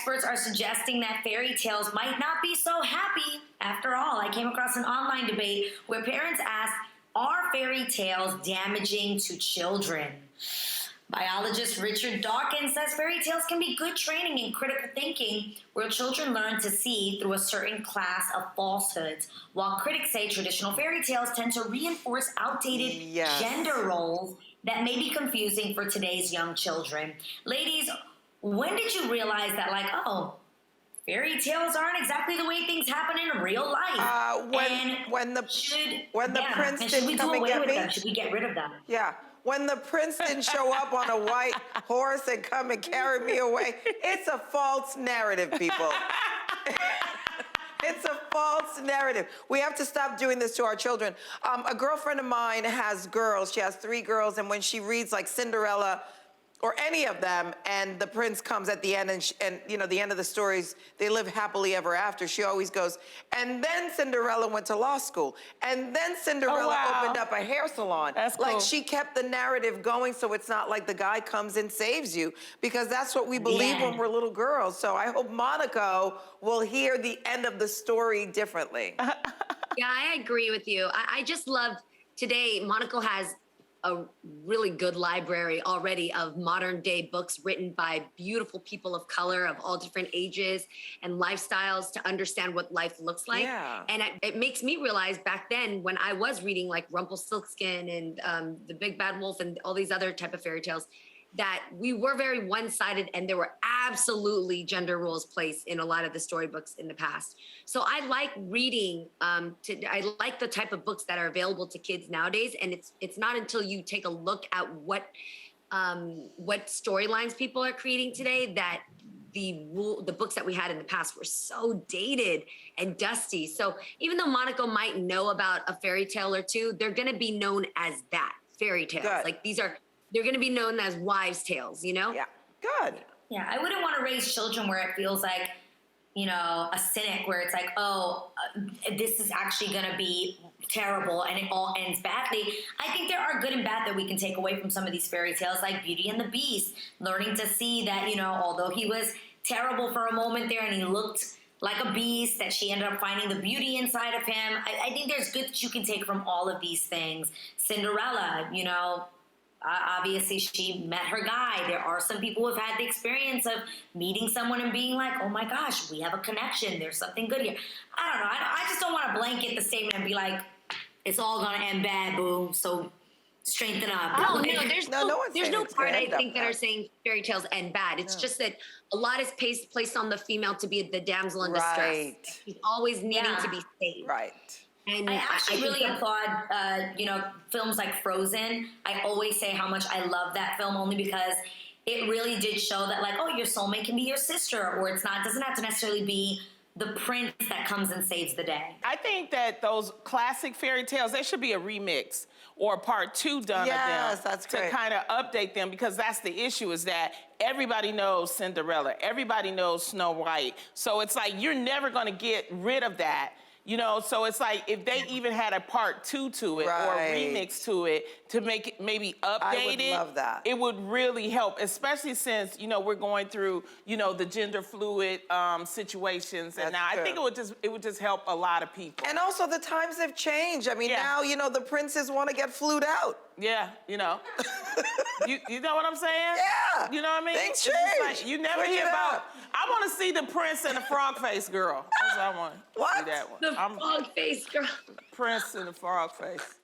experts are suggesting that fairy tales might not be so happy after all. I came across an online debate where parents asked, are fairy tales damaging to children? Biologist Richard Dawkins says fairy tales can be good training in critical thinking, where children learn to see through a certain class of falsehoods, while critics say traditional fairy tales tend to reinforce outdated gender roles that may be confusing for today's young children. Ladies, when did you realize that, like, oh, fairy tales aren't exactly the way things happen in real life? When the prince should didn't we come do and away get with me? them? Should we get rid of them? Yeah. When the prince didn't show up on a white horse and come and carry me away, it's a false narrative, people. It's a false narrative. We have to stop doing this to our children. A girlfriend of mine has girls. She has 3 girls, and when she reads like Cinderella or any of them, and the prince comes at the end, and you know, the end of the stories, they live happily ever after, she always goes, and then Cinderella went to law school, and then Cinderella opened up a hair salon. That's like cool. She kept the narrative going, so it's not like the guy comes and saves you, because that's what we believe when we're little girls. So I hope Monaco will hear the end of the story differently. Yeah, I agree with you. I just love today, Monaco has a really good library already of modern day books written by beautiful people of color of all different ages and lifestyles to understand what life looks like. Yeah. And it makes me realize back then when I was reading like Rumpelstiltskin and The Big Bad Wolf and all these other type of fairy tales, that we were very one-sided and there were absolutely gender roles placed in a lot of the storybooks in the past. So I like reading, I like the type of books that are available to kids nowadays. And it's not until you take a look at what storylines people are creating today that the books that we had in the past were so dated and dusty. So even though Monaco might know about a fairy tale or two, they're gonna be known as that, fairy tales. Good. Like they're going to be known as wives' tales, you know? Yeah, good. Yeah, I wouldn't want to raise children where it feels like, you know, a cynic, where it's like, oh, this is actually going to be terrible and it all ends badly. I think there are good and bad that we can take away from some of these fairy tales, like Beauty and the Beast, learning to see that, you know, although he was terrible for a moment there and he looked like a beast, that she ended up finding the beauty inside of him. I think there's good that you can take from all of these things. Cinderella, you know, obviously she met her guy. There are some people who have had the experience of meeting someone and being like, oh my gosh, we have a connection. There's something good here. I don't know. I just don't want to blanket the statement and be like, it's all going to end bad, boo. So strengthen up. Oh, no, there's no part I think that bad. are saying fairy tales end bad. It's just that a lot is placed on the female to be the damsel in distress. Right. She's always needing to be saved. Right. And I actually really think applaud, you know, films like Frozen. I always say how much I love that film only because it really did show that, like, oh, your soulmate can be your sister, or it's not, doesn't have to necessarily be the prince that comes and saves the day. I think that those classic fairy tales, there should be a remix or a part 2 done of them. Yes, that's great. To kind of update them, because that's the issue, is that everybody knows Cinderella, everybody knows Snow White. So it's like, you're never gonna get rid of that. You know, so it's like if they even had a part 2 to it or a remix to it to make it maybe updated, love that. It would really help, especially since, you know, we're going through, you know, the gender fluid situations. And now I think it would just help a lot of people. And also the times have changed. I mean, now, you know, the princes want to get flued out. Yeah, you know. you know what I'm saying? Yeah. You know what I mean? Things It's just change. like, you never Switch hear it about, up. I want to see the prince and the frog face girl. That's what I want. What? See that one. the frog face girl. Prince and the frog face.